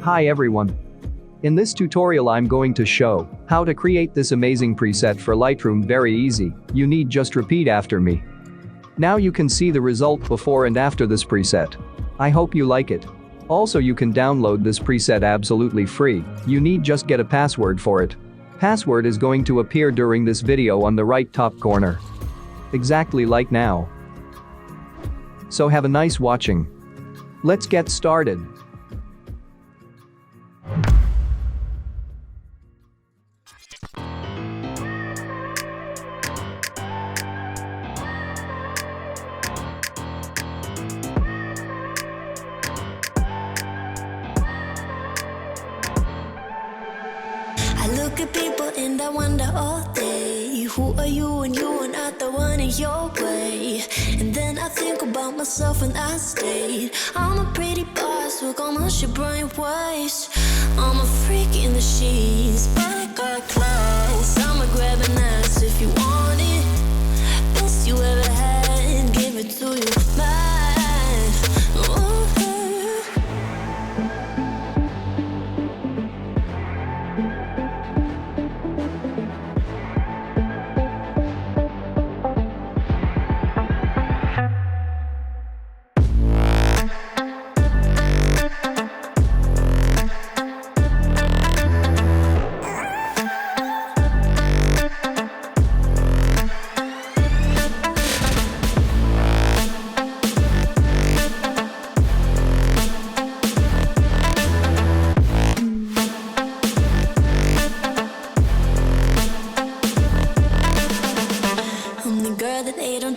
Hi everyone. In this tutorial I'm going to show how to create this amazing preset for Lightroom. Very easy, you need just repeat after me. Now you can see the result before and after this preset. I hope you like it. Also you can download this preset absolutely free, you need just get a password for it. Password is going to appear during this video on the right top corner. Exactly like now. So have a nice watching. Let's get started. I look at people and I wonder all day, who are you and you are not the one in your way. And then I think about myself and I stayed. I'm a pretty boss, look almost your brain waves. I'm a freak in the sheets, but I got class. I'ma grab an ass if you want it. Best you ever had, give it to you, mine. Ooh.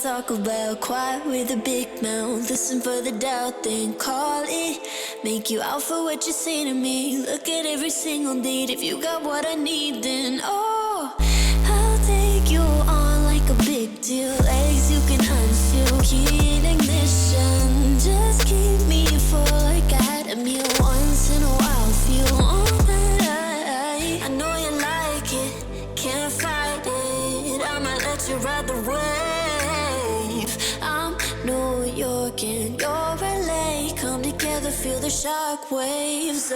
Talk about quiet with a big mouth. Listen for the doubt, then call it. Make you out for what you say to me. Look at every single date. If you got what I need, then I'll take you on like a big deal. Legs you can unfeel, key in ignition. Just keep me full like I had a meal once in a while. Feel all that I know you like it, can't fight it. I'ma let you ride the wave. New York and your LA come together, feel the shock waves.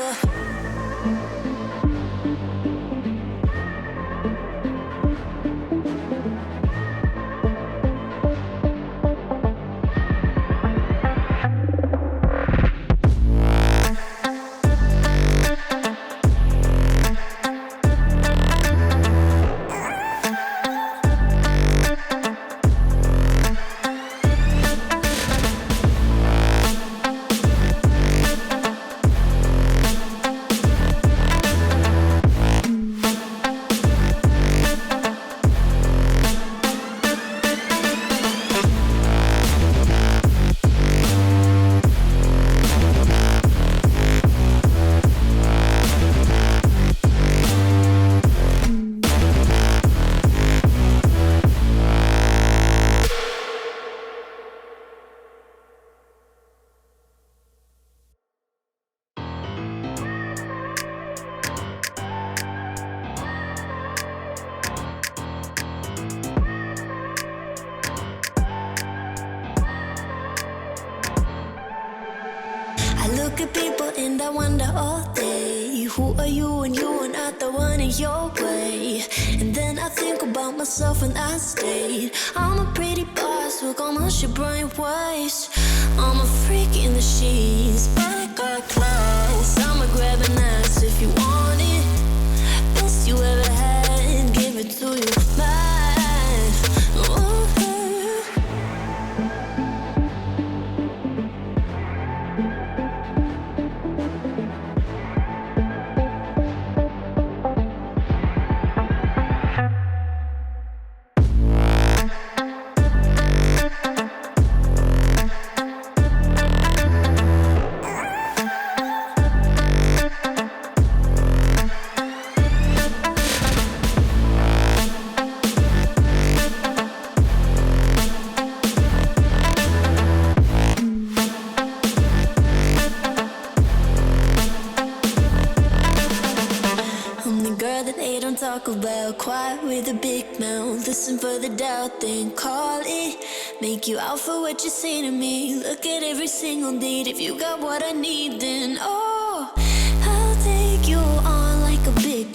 Look at people and I wonder all day, who are you and you are not the one in your way. And then I think about myself and I stayed. I'm a pretty boss, look almost your brain waves. I'm a freak in the sheets, but I got class. I'ma grab an ass if you want it. Best you ever had, give it to you, mine. Ooh. Talk about quiet with a big mouth. Listen for the doubt, then call it. Make you out for what you say to me. Look at every single date. If you got what I need, then I'll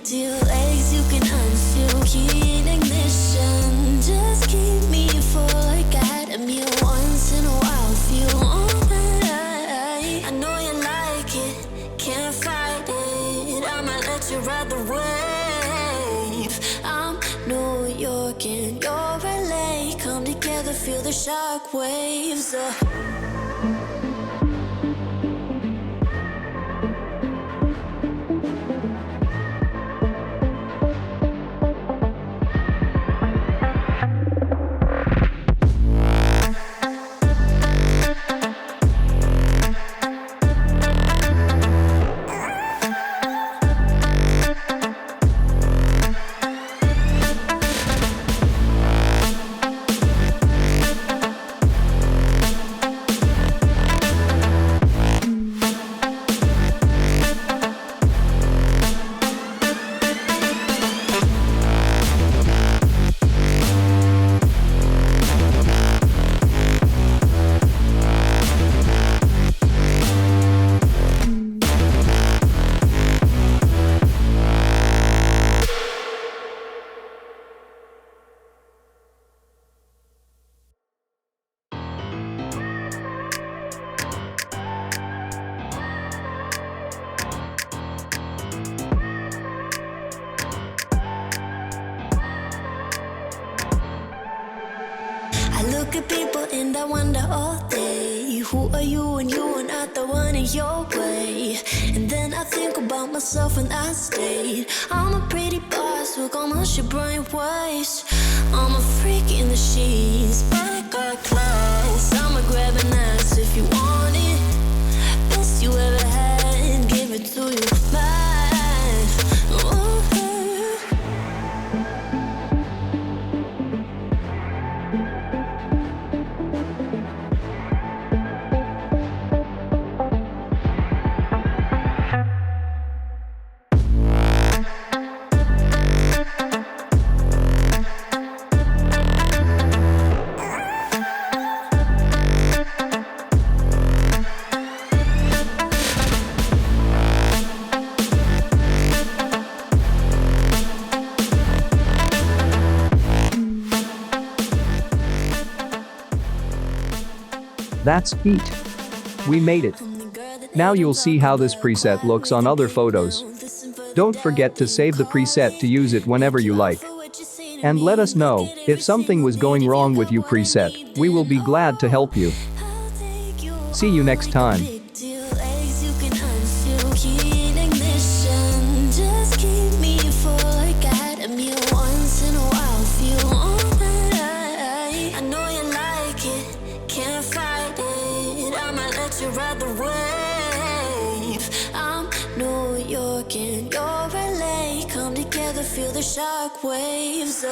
deal. Legs you can unshoe, key in ignition. Just keep me full like I had a meal once in a while. Feel alright. I know you like it, can't fight it. I'ma let you ride the wave. I'm New York and you're LA. Come together, feel the shock waves. I look at people and I wonder all day, who are you and you are not the one in your way. And then I think about myself and I stayed. I'm a pretty boss, look almost your brain waste. I'm a freak in the sheets, but I got class. I'ma grab an ass if you want it. Best you ever had, give it to you mine. Ooh. That's it. We made it. Now you'll see how this preset looks on other photos. Don't forget to save the preset to use it whenever you like. And let us know if something was going wrong with your preset. We will be glad to help you. See you next time. Ride the wave. I'm New York and you're LA. Come together, feel the shock waves.